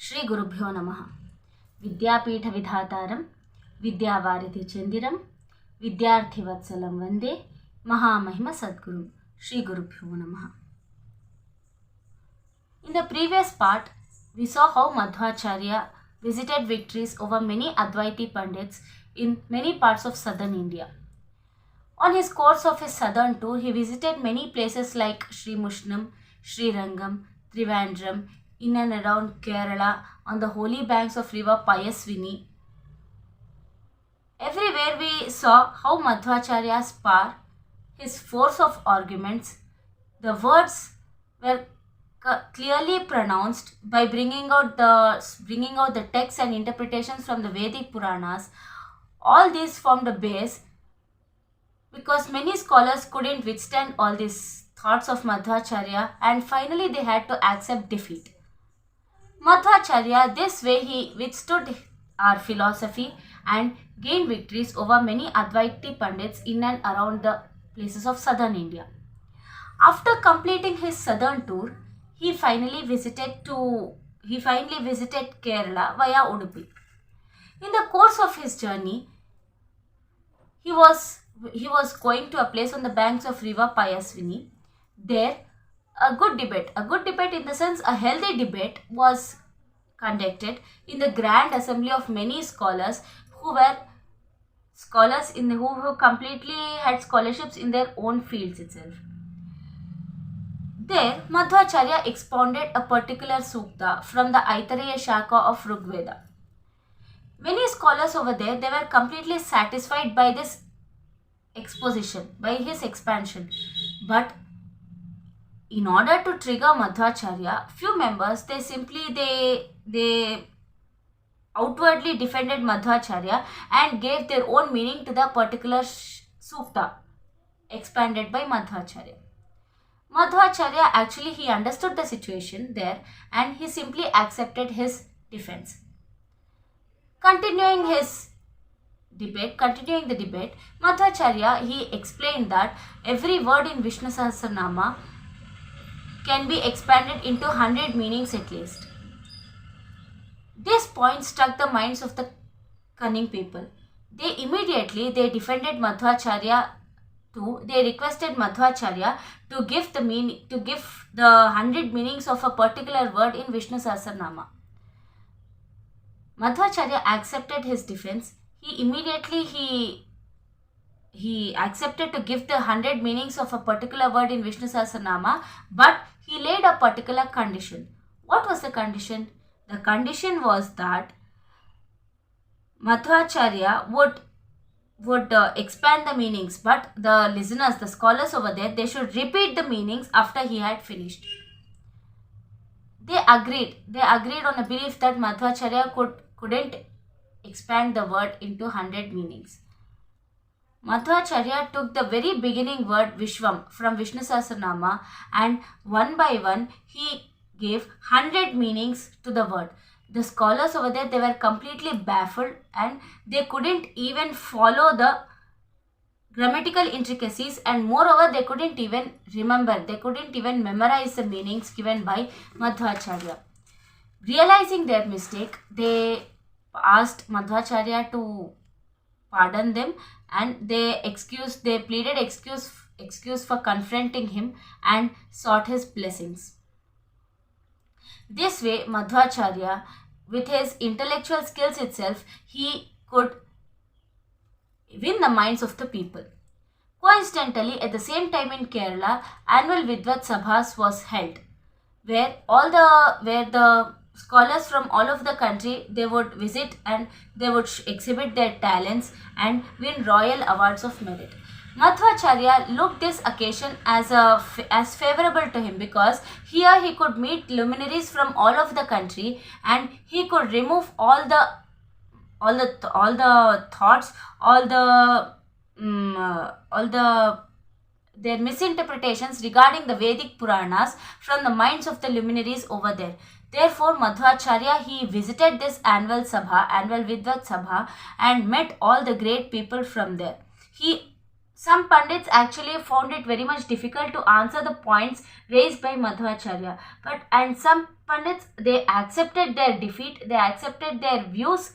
శ్రీ గురుభ్యో నమః. విద్యాపీఠ విధాతారం విద్యావారిధి చందిరం విద్యార్థివత్సలం వందే మహామహిమ సద్గురు. శ్రీ గురుభ్యో నమః. In the previous part, we saw how Madhwacharya visited victories over many Advaiti Pandits in many parts of southern India. On his course of his southern tour, he visited many places like Sri Mushnam, Sri Rangam, Trivandrum, in and around Kerala, on the holy banks of river Payasvini. Everywhere we saw how Madhwacharya's power, his force of arguments, the words were clearly pronounced by bringing out the texts and interpretations from the Vedic Puranas. All these formed a base because many scholars couldn't withstand all these thoughts of Madhwacharya, and finally they had to accept defeat. Madhwacharya, this way he withstood our philosophy and gained victories over many Advaiti Pandits in and around the places of southern India. After completing his southern tour, he finally visited Kerala via Udupi. In the course of his journey, he was going to a place on the banks of river Payasvini. There, a good debate in the sense a healthy debate was conducted in the grand assembly of many scholars who completely had scholarships in their own fields itself. There, Madhwacharya expounded a particular sukta from the Aitareya Shaka of Rigveda. Many scholars over there, they were completely satisfied by this exposition, by his expansion. But in order to trigger Madhwacharya, few members, they outwardly defended Madhwacharya and gave their own meaning to the particular sukta expanded by Madhwacharya. Madhwacharya actually he understood the situation there and he simply accepted his defense. Continuing the debate, Madhwacharya he explained that every word in Vishnu Sahasranama can be expanded into 100 meanings at least. This point struck the minds of the cunning people. They defended Madhwacharya they requested Madhwacharya to give the 100 meanings of a particular word in Vishnu Sahasranama. Madhwacharya accepted his defense. He accepted to give the 100 meanings of a particular word in Vishnu Sahasranama, but he laid a particular condition. What was the condition? The condition was that Madhwacharya would expand the meanings, but the listeners, the scholars over there, they should repeat the meanings after he had finished. They agreed on a belief that Madhwacharya couldn't expand the word into 100 meanings. Madhwacharya took the very beginning word Vishwam from Vishnu Sahasranama and one by one he gave 100 meanings to the word. The scholars over there, they were completely baffled and they couldn't even follow the grammatical intricacies, and moreover they couldn't even memorize the meanings given by Madhwacharya. Realizing their mistake, they asked Madhwacharya to pardon them and they pleaded excuse for confronting him and sought his blessings. This way, Madhwacharya, with his intellectual skills itself, he could win the minds of the people. Coincidentally, at the same time in Kerala, annual Vidvat Sabhas was held, where the scholars from all over the country, they would visit and they would exhibit their talents and win royal awards of merit. Madhwacharya looked this occasion as favorable to him because here he could meet luminaries from all over the country and he could remove all the thoughts, their misinterpretations regarding the Vedic Puranas from the minds of the luminaries over there. Therefore, Madhwacharya he visited this annual Vidvat Sabha and met all the great people from there. He Some Pandits actually found it very much difficult to answer the points raised by Madhvacharya. And some Pandits, they accepted their defeat, they accepted their views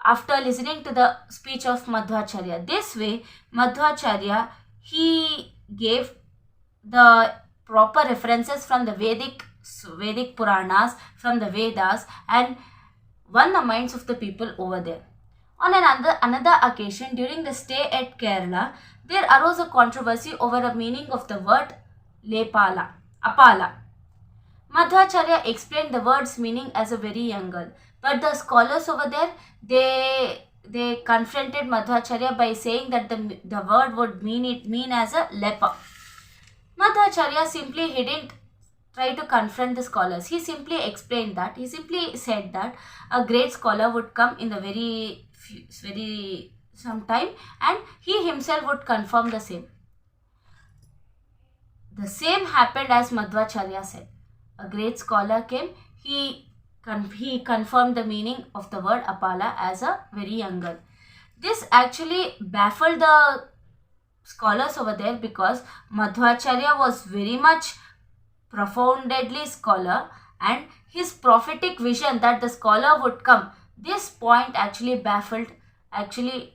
after listening to the speech of Madhvacharya. This way, Madhvacharya, he gave the proper references from the Vedic Puranas, from the Vedas, and won the minds of the people over there. On another occasion, during the stay at Kerala, there arose a controversy over the meaning of the word apala. Madhvacharya explained the word's meaning as a very young girl, but the scholars over there, they confronted Madhvacharya by saying that the word would mean as a leper. Madhvacharya simply he didn't try to confront the scholars. He simply explained that. He simply said that a great scholar would come in the very some time, and he himself would confirm the same. The same happened as Madhvacharya said. A great scholar came. He confirmed the meaning of the word apala as a very young girl. This actually baffled the scholars over there, because Madhvacharya was very much profoundly scholar, and his prophetic vision that the scholar would come, this point actually baffled. Actually,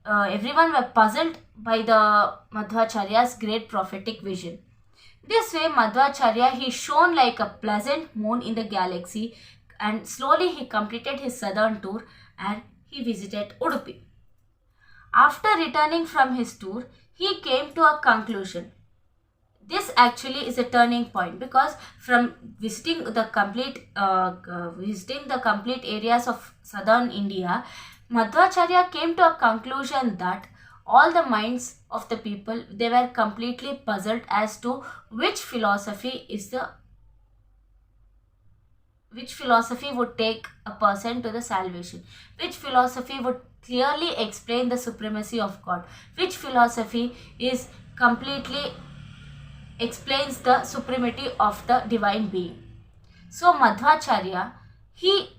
everyone were puzzled by the Madhvacharya's great prophetic vision. This way, Madhvacharya, he shone like a pleasant moon in the galaxy, and slowly he completed his southern tour and he visited Udupi. After returning from his tour, he came to a conclusion. This actually is a turning point, because from visiting the complete areas of southern India, Madhvacharya came to a conclusion that all the minds of the people, they were completely puzzled as to which philosophy would take a person to the salvation, which philosophy would clearly explain the supremacy of God, which philosophy is completely explains the supremacy of the divine being. So Madhvacharya, he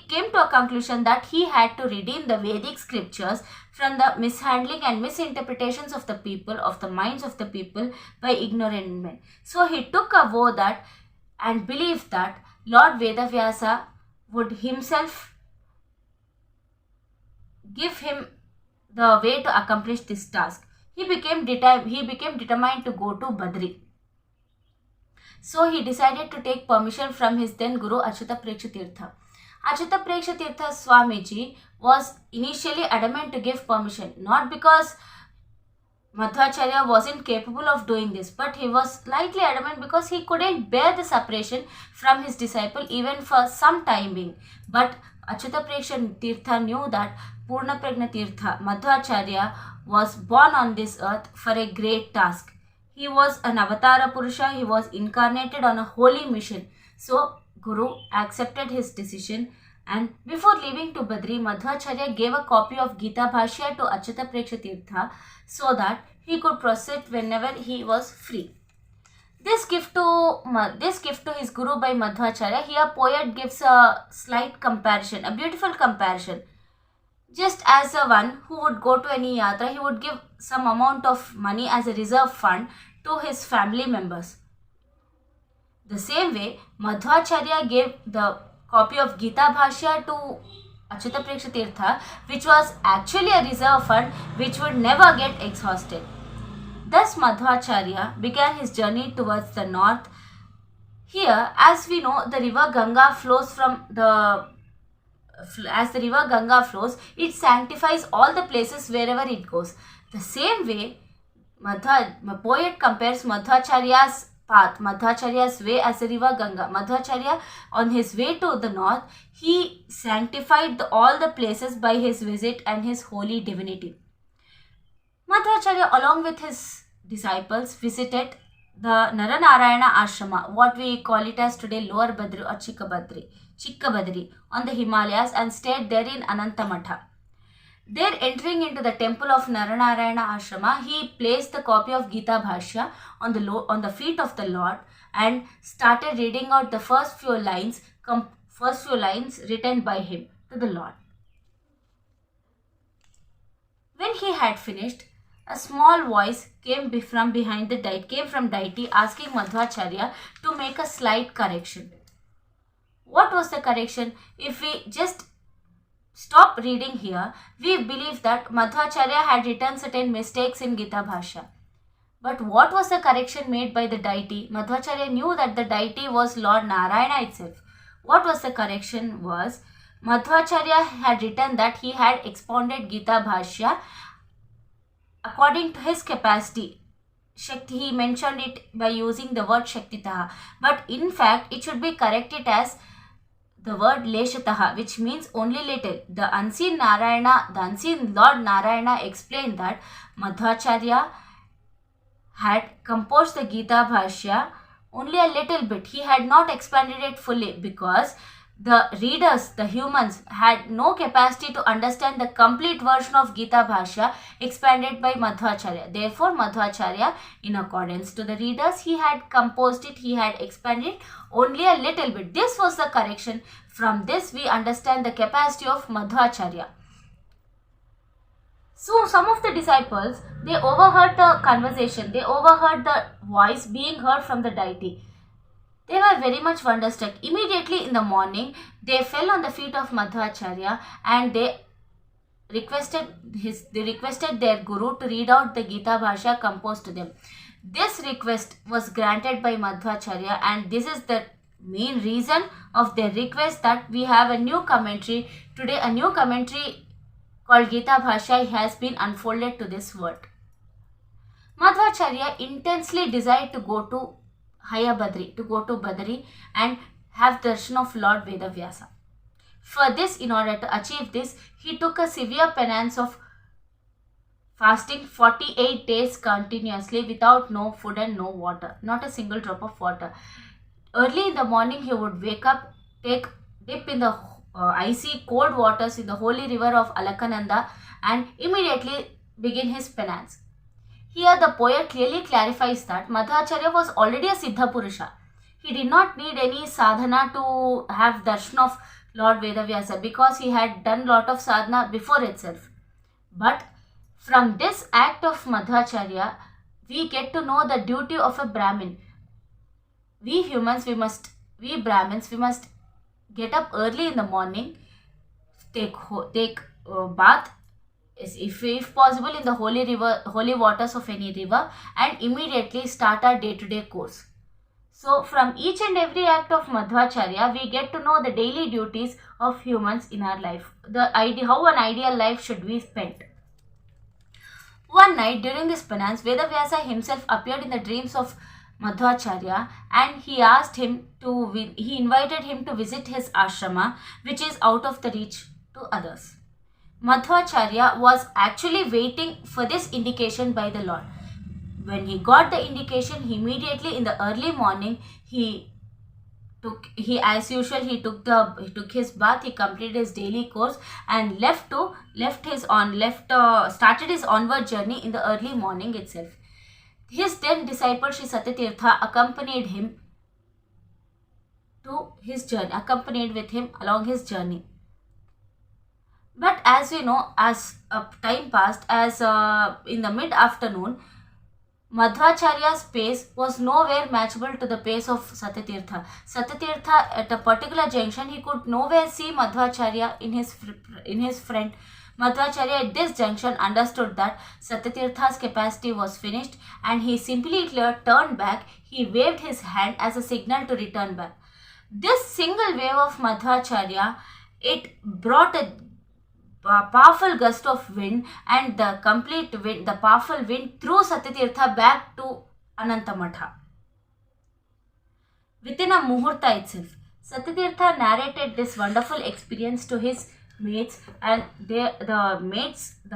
came to a conclusion that he had to redeem the Vedic scriptures from the mishandling and misinterpretations of the people, of the minds of the people by ignorant men. So he took a vow that and believed that Lord Vedavyasa would himself give him the way to accomplish this task. He became determined to go to Badri. So he decided to take permission from his then Guru Achyuta Prekshatirtha. Achyuta Prekshatirtha Swamiji was initially adamant to give permission, not because Madhvacharya wasn't capable of doing this, but he was slightly adamant because he couldn't bear the separation from his disciple even for some time being. But Achyuta Prekshatirtha knew that Purna Prajna Tirtha, Madhvacharya, was born on this earth for a great task. He was an avatara Purusha, he was incarnated on a holy mission. So Guru accepted his decision, and before leaving to Badri, Madhvacharya gave a copy of Gita Bhashya to Achyuta Prekshatirtha so that he could proceed whenever he was free. This gift to his Guru by Madhvacharya, here poet gives a slight comparison, a beautiful comparison. Just as a one who would go to any yatra, he would give some amount of money as a reserve fund to his family members. The same way, Madhvacharya gave the copy of Gita Bhashya to Achyuta Prekshatirtha, which was actually a reserve fund which would never get exhausted. Thus Madhvacharya began his journey towards the north. Here, as we know, the river Ganga flows it sanctifies all the places wherever it goes. The same way, poet compares Madhvacharya's path, Madhvacharya's way as the river Ganga. Madhvacharya, on his way to the north, he sanctified all the places by his visit and his holy divinity. Madhvacharya, along with his disciples, visited the Naranarayana Ashrama, what we call it as today Lower Badri or Chikkabadri on the Himalayas, and stayed there in Anantamatha. There, entering into the temple of Naranarayana Ashrama, he placed the copy of Gita Bhashya on the feet of the Lord and started reading out the first few lines written by him to the Lord. When he had finished, a small voice came from behind the deity asking Madhwacharya to make a slight correction. What was the correction? If we just stop reading here, we believe that Madhwacharya had written certain mistakes in Gita Bhashya. But what was the correction made by the deity? Madhwacharya knew that the deity was Lord Narayana itself. What was the correction was, Madhwacharya had written that he had expounded Gita Bhashya according to his capacity. Shakti, he mentioned it by using the word Shaktitaha. But in fact, it should be corrected as the word Leshataha, which means only little. The unseen Lord Narayana explained that Madhwacharya had composed the Gita Bhashya only a little bit. He had not expanded it fully because the readers, the humans, had no capacity to understand the complete version of Gita Bhashya expanded by Madhwacharya. Therefore, Madhwacharya, in accordance to the readers, he had composed it, he had expanded only a little bit. This was the correction. From this, we understand the capacity of Madhwacharya. So, some of the disciples, they overheard the conversation, they overheard the voice being heard from the deity. They were very much wonderstruck. Immediately in the morning, they fell on the feet of Madhwacharya and they requested their guru to read out the Gita Bhashya composed to them. This request was granted by Madhwacharya, and this is the main reason of their request that we have a new commentary. Today, a new commentary called Gita Bhashya has been unfolded to this world. Madhwacharya intensely desired to go to Badri and have darshan of Lord Vedavyasa. For this, in order to achieve this, he took a severe penance of fasting 48 days continuously without no food and no water, not a single drop of water. Early in the morning, he would wake up, dip in the icy cold waters in the holy river of Alakananda and immediately begin his penance. Here the poet clearly clarifies that Madhwacharya was already a Siddha Purusha. He did not need any sadhana to have darshan of Lord Vedavyasa because he had done lot of sadhana before itself. But from this act of Madhwacharya, we get to know the duty of a Brahmin. We Brahmins, we must get up early in the morning, take bath, if possible in the holy waters of any river, and immediately start our day-to-day course. So from each and every act of Madhwacharya, we get to know the daily duties of humans in our life, how an ideal life should be spent. One night during this penance, Vedavyasa himself appeared in the dreams of Madhwacharya and he invited him to visit his ashrama, which is out of the reach to others. Madhwacharya was actually waiting for this indication by the Lord. When he got the indication, immediately in the early morning, he took his bath, he completed his daily course and started his onward journey in the early morning itself. His then disciple Sri Satyatirtha accompanied with him along his journey. But as we know, as time passed, in the mid-afternoon, Madhwacharya's pace was nowhere matchable to the pace of Satyatirtha. Satyatirtha, at a particular junction, he could nowhere see Madhwacharya in his front. Madhwacharya at this junction understood that Satyatirtha's capacity was finished and he simply turned back. He waved his hand as a signal to return back. This single wave of Madhwacharya, it brought a powerful gust of wind and the powerful wind threw Satyatirtha back to Anantamatha. Within a muhurta itself, Satyatirtha narrated this wonderful experience to his mates, and the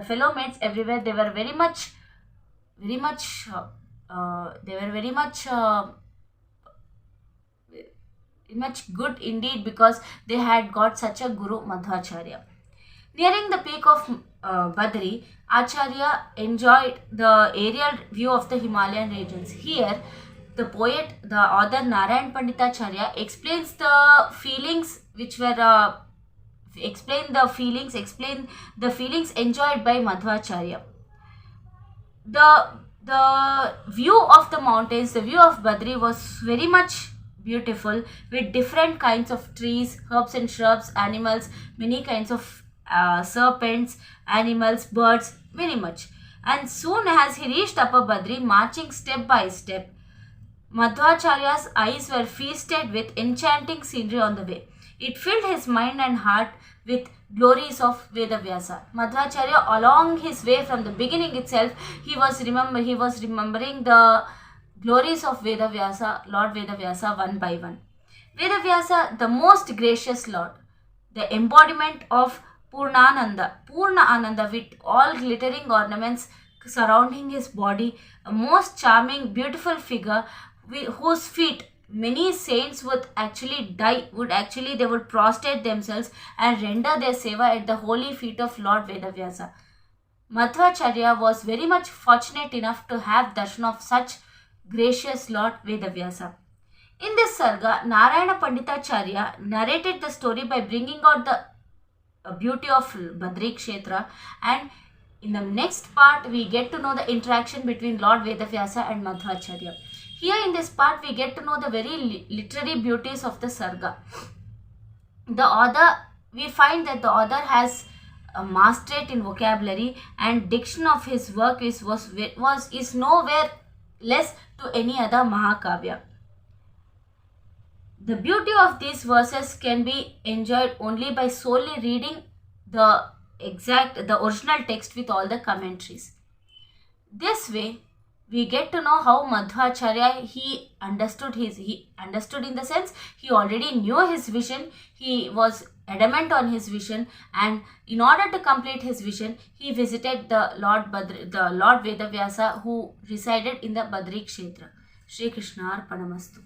fellow mates everywhere, they were very much good indeed because they had got such a guru, Madhwacharya. Nearing the peak of Badri, Acharya enjoyed the aerial view of the Himalayan regions. Here, the author Narayan Panditacharya explains the feelings which were explain the feelings enjoyed by Madhwacharya. The view of the mountains, the view of Badri was very much beautiful, with different kinds of trees, herbs and shrubs, animals, many kinds of serpents, animals, birds, very much. And soon as he reached Upper Badri, marching step by step, Madhwacharya's eyes were feasted with enchanting scenery on the way. It filled his mind and heart with glories of Vedavyasa. Madhwacharya, along his way from the beginning itself, he was remembering the glories of Vedavyasa, Lord Vedavyasa, one by one. Vedavyasa, the most gracious Lord, the embodiment of Purna Ananda, with all glittering ornaments surrounding his body, a most charming, beautiful figure whose feet many saints would actually they would prostrate themselves and render their seva at the holy feet of Lord Vedavyasa. Madhwacharya was very much fortunate enough to have darshan of such gracious Lord Vedavyasa. In this sarga, Narayana Panditacharya narrated the story by bringing out the beauty of Badri Kshetra, and in the next part we get to know the interaction between Lord Vedavyasa and Madhwacharya. Here in this part we get to know the very literary beauties of the sarga. We find that the author has a masterate in vocabulary, and diction of his work is nowhere less to any other Mahakavya. The beauty of these verses can be enjoyed only by solely reading the original text with all the commentaries. This way, we get to know how Madhwacharya, he understood in the sense he already knew his vision, he was adamant on his vision, and in order to complete his vision, he visited the Lord Vedavyasa, who resided in the Badri Kshetra. Shri Krishna Arpanamastu.